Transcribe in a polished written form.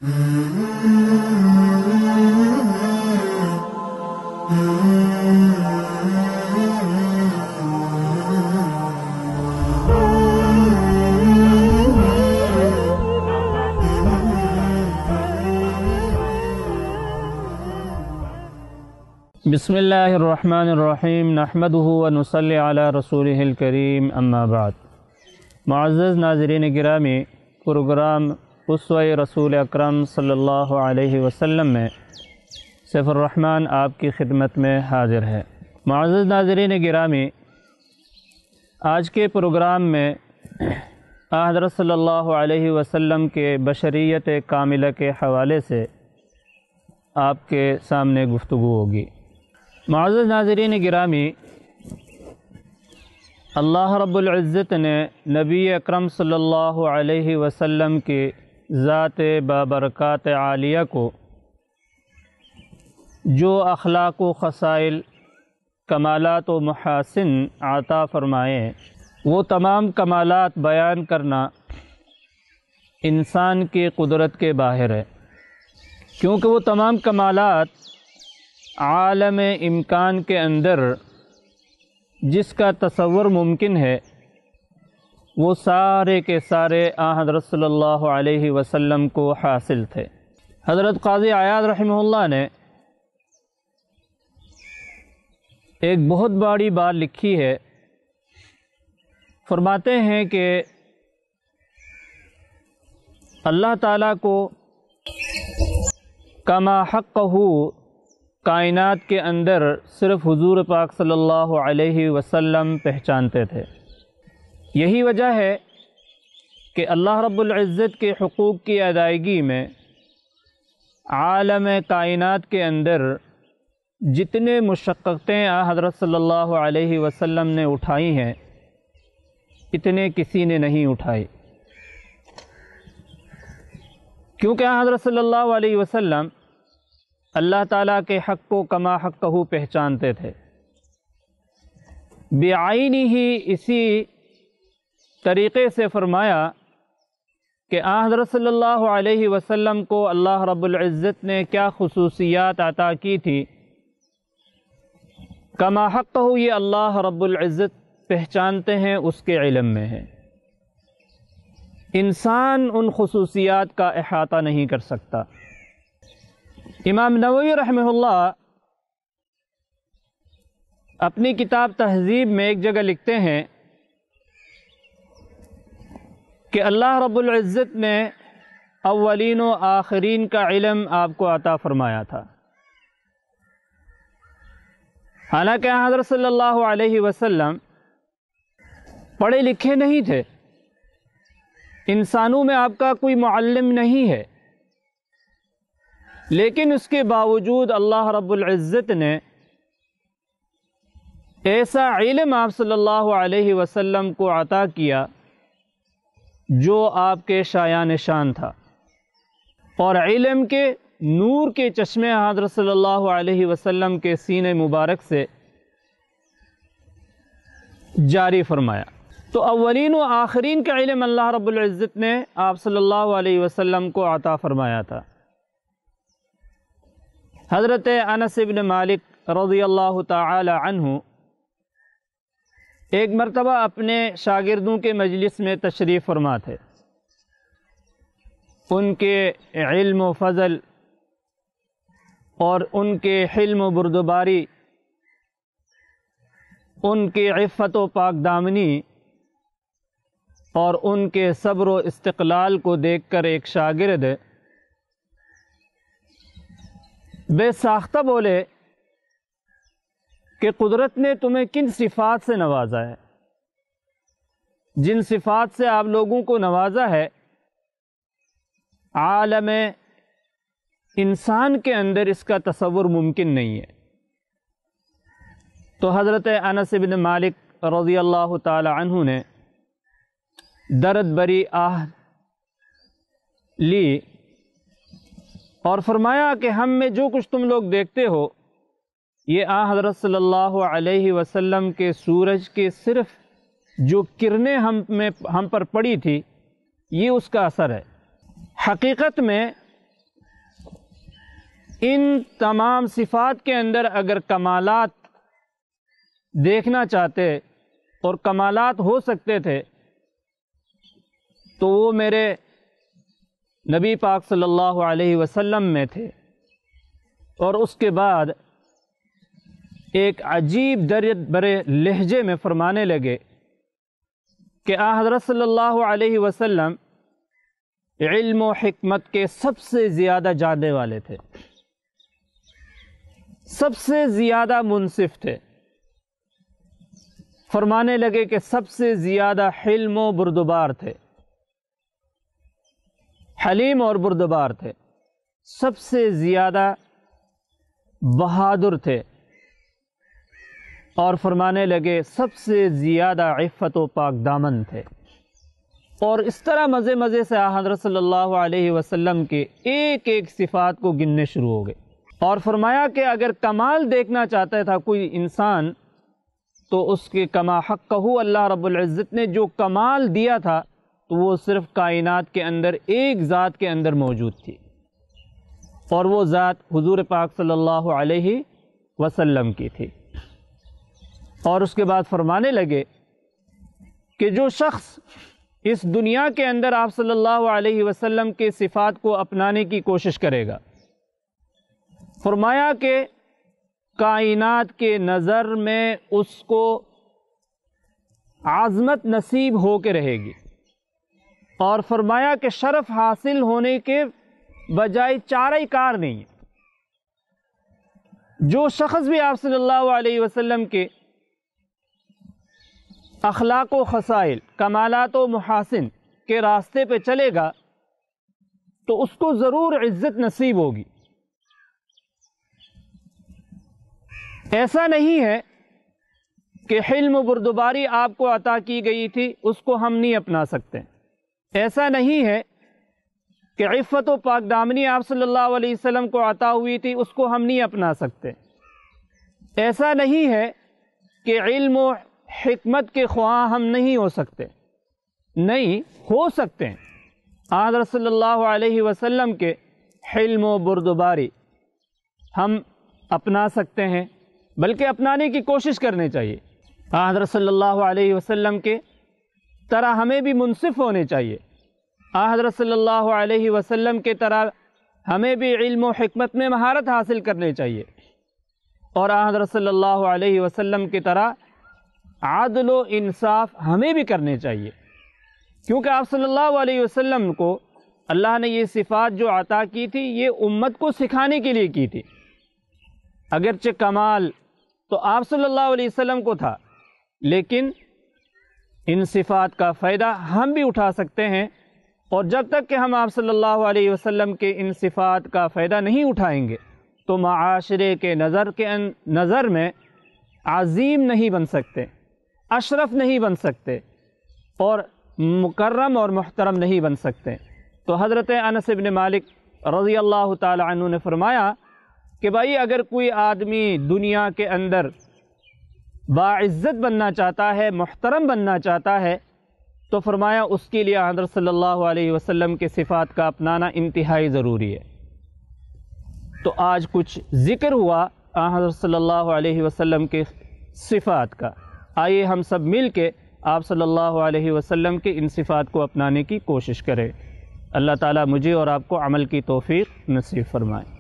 بسم اللہ الرحمن الرحیم نحمدہ ونصلی علی رسولہ الکریم اما بعد۔ معزز ناظرین گرامی، پروگرام اسوہ رسول اکرم صلی اللہ علیہ وسلم میں سیف الرحمن آپ کی خدمت میں حاضر ہے۔ معزز ناظرین گرامی، آج کے پروگرام میں حضرت صلی اللہ علیہ وسلم کے بشریت کاملہ کے حوالے سے آپ کے سامنے گفتگو ہوگی۔ معزز ناظرین گرامی، اللہ رب العزت نے نبی اکرم صلی اللہ علیہ وسلم کی ذات بابرکات عالیہ کو جو اخلاق و خصائل، کمالات و محاسن عطا فرمائے، وہ تمام کمالات بیان کرنا انسان کی قدرت کے باہر ہے، کیونکہ وہ تمام کمالات عالم امکان کے اندر جس کا تصور ممکن ہے وہ سارے کے سارے حضرت صلی اللہ علیہ وسلم کو حاصل تھے۔ حضرت قاضی عیاض رحمہ اللہ نے ایک بہت بڑی بات لکھی ہے، فرماتے ہیں کہ اللہ تعالیٰ کو کما حقہ کائنات کے اندر صرف حضور پاک صلی اللہ علیہ وسلم پہچانتے تھے۔ یہی وجہ ہے کہ اللہ رب العزت کے حقوق کی ادائیگی میں عالم کائنات کے اندر جتنے مشقتیں حضرت صلی اللہ علیہ وسلم نے اٹھائی ہیں اتنے کسی نے نہیں اٹھائی، کیونکہ حضرت صلی اللہ علیہ وسلم اللہ تعالیٰ کے حق کو کما حقہ پہچانتے تھے۔ بعینی ہی اسی طریقے سے فرمایا کہ حضرت صلی اللہ علیہ وسلم کو اللہ رب العزت نے کیا خصوصیات عطا کی تھی، کما حقہ یہ اللہ رب العزت پہچانتے ہیں، اس کے علم میں ہے۔ انسان ان خصوصیات کا احاطہ نہیں کر سکتا۔ امام نووی رحمہ اللہ اپنی کتاب تہذیب میں ایک جگہ لکھتے ہیں کہ اللہ رب العزت نے اولین و آخرین کا علم آپ کو عطا فرمایا تھا، حالانکہ حضرت صلی اللہ علیہ وسلم پڑھے لکھے نہیں تھے، انسانوں میں آپ کا کوئی معلم نہیں ہے، لیکن اس کے باوجود اللہ رب العزت نے ایسا علم آپ صلی اللہ علیہ وسلم کو عطا کیا جو آپ کے شایان شان تھا، اور علم کے نور کے چشمے حضرت صلی اللہ علیہ وسلم کے سینے مبارک سے جاری فرمایا۔ تو اولین و آخرین کا علم اللہ رب العزت نے آپ صلی اللہ علیہ وسلم کو عطا فرمایا تھا۔ حضرت انس بن مالک رضی اللہ تعالی عنہ ایک مرتبہ اپنے شاگردوں کے مجلس میں تشریف فرما تھے۔ ان کے علم و فضل اور ان کے حلم و بردباری، ان کی عفت و پاک دامنی اور ان کے صبر و استقلال کو دیکھ کر ایک شاگرد بے ساختہ بولے کہ قدرت نے تمہیں کن صفات سے نوازا ہے، جن صفات سے آپ لوگوں کو نوازا ہے عالم انسان کے اندر اس کا تصور ممکن نہیں ہے۔ تو حضرت انس بن مالک رضی اللہ تعالی عنہ نے درد بری آہ لی اور فرمایا کہ ہم میں جو کچھ تم لوگ دیکھتے ہو یہ حضرت صلی اللہ علیہ وسلم کے سورج کے صرف جو کرنیں ہم پر پڑی تھی یہ اس کا اثر ہے۔ حقیقت میں ان تمام صفات کے اندر اگر کمالات دیکھنا چاہتے اور کمالات ہو سکتے تھے تو وہ میرے نبی پاک صلی اللہ علیہ وسلم میں تھے۔ اور اس کے بعد ایک عجیب درد برے لہجے میں فرمانے لگے کہ حضرت صلی اللہ علیہ وسلم علم و حکمت کے سب سے زیادہ جاننے والے تھے، سب سے زیادہ منصف تھے۔ فرمانے لگے کہ سب سے زیادہ حلم و بردبار تھے، حلیم اور بردبار تھے، سب سے زیادہ بہادر تھے، اور فرمانے لگے سب سے زیادہ عفت و پاک دامن تھے۔ اور اس طرح مزے مزے سے حضرت صلی اللہ علیہ وسلم کے ایک ایک صفات کو گننے شروع ہو گئے، اور فرمایا کہ اگر کمال دیکھنا چاہتا تھا کوئی انسان تو اس کے کما حقہ اللہ رب العزت نے جو کمال دیا تھا تو وہ صرف کائنات کے اندر ایک ذات کے اندر موجود تھی، اور وہ ذات حضور پاک صلی اللہ علیہ وسلم کی تھی۔ اور اس کے بعد فرمانے لگے کہ جو شخص اس دنیا کے اندر آپ صلی اللہ علیہ وسلم کے صفات کو اپنانے کی کوشش کرے گا، فرمایا کہ کائنات کے نظر میں اس کو عظمت نصیب ہو کے رہے گی، اور فرمایا کہ شرف حاصل ہونے کے بجائے چارہ کار نہیں ہے۔ جو شخص بھی آپ صلی اللہ علیہ وسلم کے اخلاق و خصائل، کمالات و محاسن کے راستے پہ چلے گا تو اس کو ضرور عزت نصیب ہوگی۔ ایسا نہیں ہے کہ حلم و بردباری آپ کو عطا کی گئی تھی اس کو ہم نہیں اپنا سکتے، ایسا نہیں ہے کہ عفت و پاک دامنی آپ صلی اللہ علیہ وسلم کو عطا ہوئی تھی اس کو ہم نہیں اپنا سکتے، ایسا نہیں ہے کہ علم و حکمت کے خواہاں ہم نہیں ہو سکتے، نہیں ہو سکتے ہیں۔ حضرت صلی اللہ علیہ وسلم کے حلم و بردباری ہم اپنا سکتے ہیں، بلکہ اپنانے کی کوشش کرنی چاہیے۔ حضرت صلی اللہ علیہ وسلم کے طرح ہمیں بھی منصف ہونے چاہیے، حضرت صلی اللہ علیہ وسلم کے طرح ہمیں بھی علم و حکمت میں مہارت حاصل کرنی چاہیے، اور حضرت صلی اللہ علیہ وسلم کی طرح عدل و انصاف ہمیں بھی کرنے چاہیے، کیونکہ آپ صلی اللہ علیہ وسلم کو اللہ نے یہ صفات جو عطا کی تھی یہ امت کو سکھانے کے لیے کی تھی۔ اگرچہ کمال تو آپ صلی اللہ علیہ وسلم کو تھا، لیکن ان صفات کا فائدہ ہم بھی اٹھا سکتے ہیں، اور جب تک کہ ہم آپ صلی اللہ علیہ وسلم کے ان صفات کا فائدہ نہیں اٹھائیں گے تو معاشرے کے نظر میں عظیم نہیں بن سکتے، اشرف نہیں بن سکتے، اور مکرم اور محترم نہیں بن سکتے۔ تو حضرت انس بن مالک رضی اللہ تعالی عنہ نے فرمایا کہ بھائی اگر کوئی آدمی دنیا کے اندر باعزت بننا چاہتا ہے، محترم بننا چاہتا ہے، تو فرمایا اس کے لیے حضرت صلی اللہ علیہ وسلم کے صفات کا اپنانا انتہائی ضروری ہے۔ تو آج کچھ ذکر ہوا حضرت صلی اللہ علیہ وسلم کے صفات کا، آئیے ہم سب مل کے آپ صلی اللہ علیہ وسلم کے ان صفات کو اپنانے کی کوشش کریں۔ اللہ تعالیٰ مجھے اور آپ کو عمل کی توفیق نصیب فرمائے۔